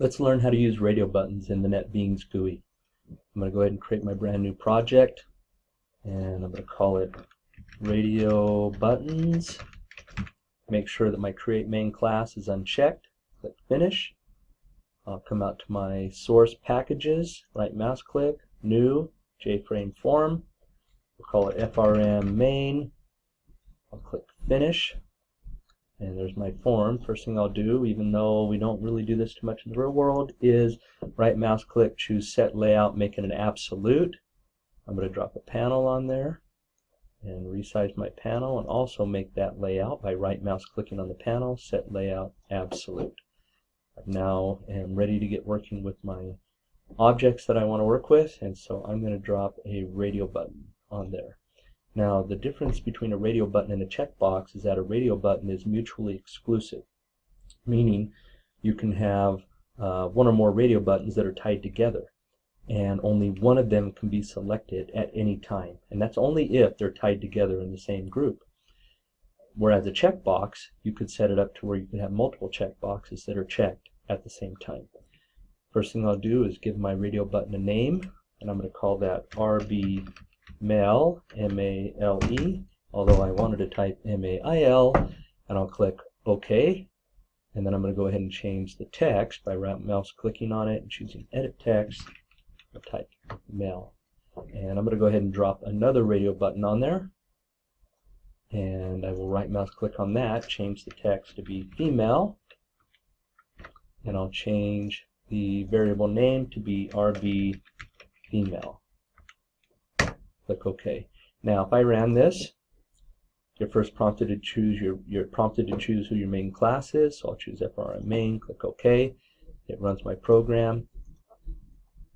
Let's learn how to use radio buttons in the Netbeans GUI. I'm going to go ahead and create my brand new project, and I'm going to call it Radio Buttons. Make sure that my Create Main class is unchecked. Click Finish. I'll come out to my source packages, right mouse click, New, JFrame Form. We'll call it FRM Main. I'll click Finish. And there's my form. First thing I'll do, even though we don't really do this too much in the real world, is right mouse click, choose Set Layout, make it an absolute. I'm going to drop a panel on there and resize my panel, and also make that layout by right mouse clicking on the panel, Set Layout Absolute. I now am ready to get working with my objects that I want to work with, and so I'm going to drop a radio button on there. Now, the difference between a radio button and a checkbox is that a radio button is mutually exclusive, meaning you can have one or more radio buttons that are tied together, and only one of them can be selected at any time, and that's only if they're tied together in the same group. Whereas a checkbox, you could set it up to where you could have multiple checkboxes that are checked at the same time. First thing I'll do is give my radio button a name, and I'm going to call that RB Mail, M-A-L-E, although I wanted to type M-A-I-L, and I'll click OK, and then I'm going to go ahead and change the text by right mouse clicking on it and choosing Edit Text. I'll type Mail, and I'm going to go ahead and drop another radio button on there, and I will right mouse click on that, change the text to be Female, and I'll change the variable name to be RB Female. Click OK. Now, if I ran this, you're first prompted to choose who your main class is. So I'll choose FRM Main. Click OK. It runs my program.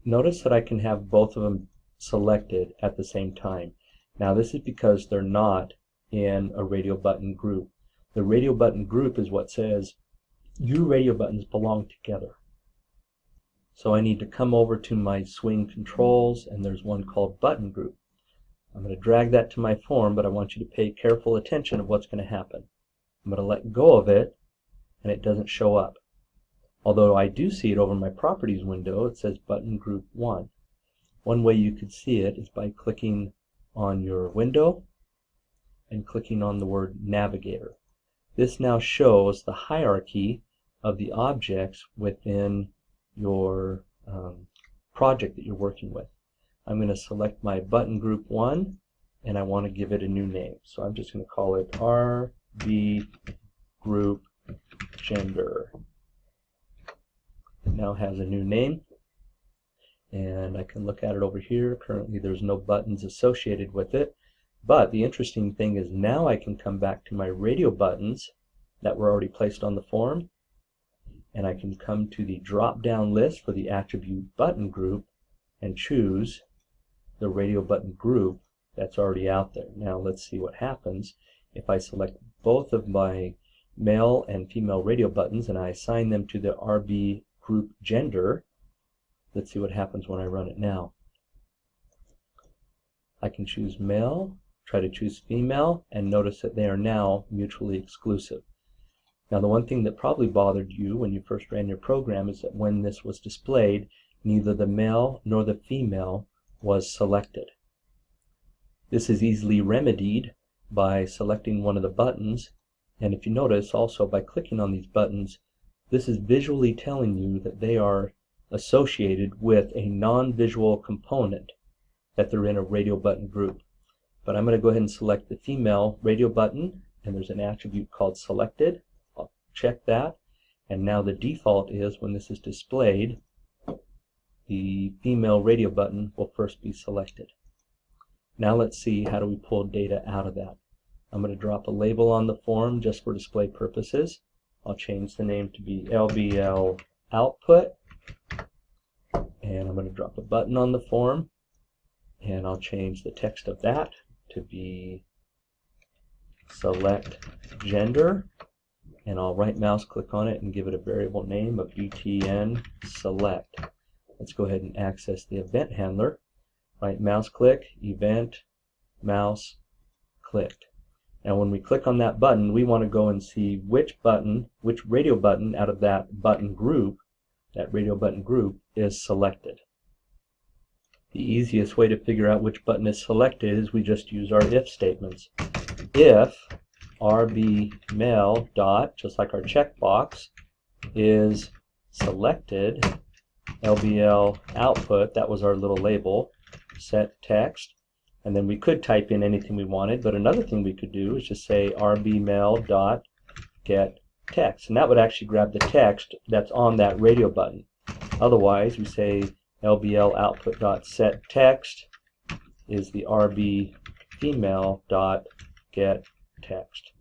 Notice that I can have both of them selected at the same time. Now, this is because they're not in a radio button group. The radio button group is what says you radio buttons belong together. So I need to come over to my swing controls, and there's one called Button Group. I'm going to drag that to my form, but I want you to pay careful attention of what's going to happen. I'm going to let go of it, and it doesn't show up. Although I do see it over my Properties window, it says Button Group 1. One way you could see it is by clicking on your window and clicking on the word Navigator. This now shows the hierarchy of the objects within your project that you're working with. I'm going to select my button group 1, and I want to give it a new name. So I'm just going to call it RB Group Gender. It now has a new name, and I can look at it over here. Currently there's no buttons associated with it, but the interesting thing is now I can come back to my radio buttons that were already placed on the form, and I can come to the drop-down list for the attribute button group and choose the radio button group that's already out there. Now let's see what happens if I select both of my male and female radio buttons and I assign them to the RB Group Gender. Let's see what happens when I run it now. I can choose male, try to choose female, and notice that they are now mutually exclusive. Now, the one thing that probably bothered you when you first ran your program is that when this was displayed, neither the male nor the female was selected. This is easily remedied by selecting one of the buttons, and if you notice also by clicking on these buttons, this is visually telling you that they are associated with a non-visual component, that they're in a radio button group. But I'm going to go ahead and select the female radio button, and there's an attribute called Selected. I'll check that, and now the default is when this is displayed, the female radio button will first be selected. Now let's see how do we pull data out of that. I'm going to drop a label on the form just for display purposes. I'll change the name to be LBL Output, and I'm going to drop a button on the form, and I'll change the text of that to be Select Gender, and I'll right mouse click on it and give it a variable name of btn select. Let's go ahead and access the event handler. Right mouse click, event, mouse, clicked. Now when we click on that button, we want to go and see which radio button out of that button group that radio button group is selected. The easiest way to figure out which button is selected is we just use our if statements. If rbmail dot, just like our checkbox, is selected, LBL output, that was our little label, set text, and then we could type in anything we wanted, but another thing we could do is just say rbmail dot get text, and that would actually grab the text that's on that radio button. Otherwise, we say LBL output dot set text is the RB female dot get text.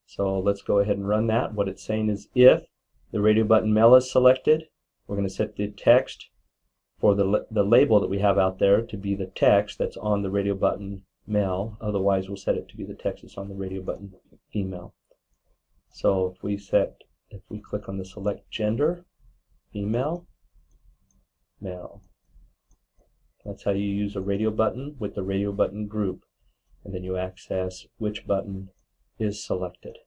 So let's go ahead and run that. What it's saying is if the radio button male is selected, we're going to set the text for the label that we have out there to be the text that's on the radio button male. Otherwise, we'll set it to be the text that's on the radio button female. So if we click on the select gender, female, male. That's how you use a radio button with the radio button group. And then you access which button is selected.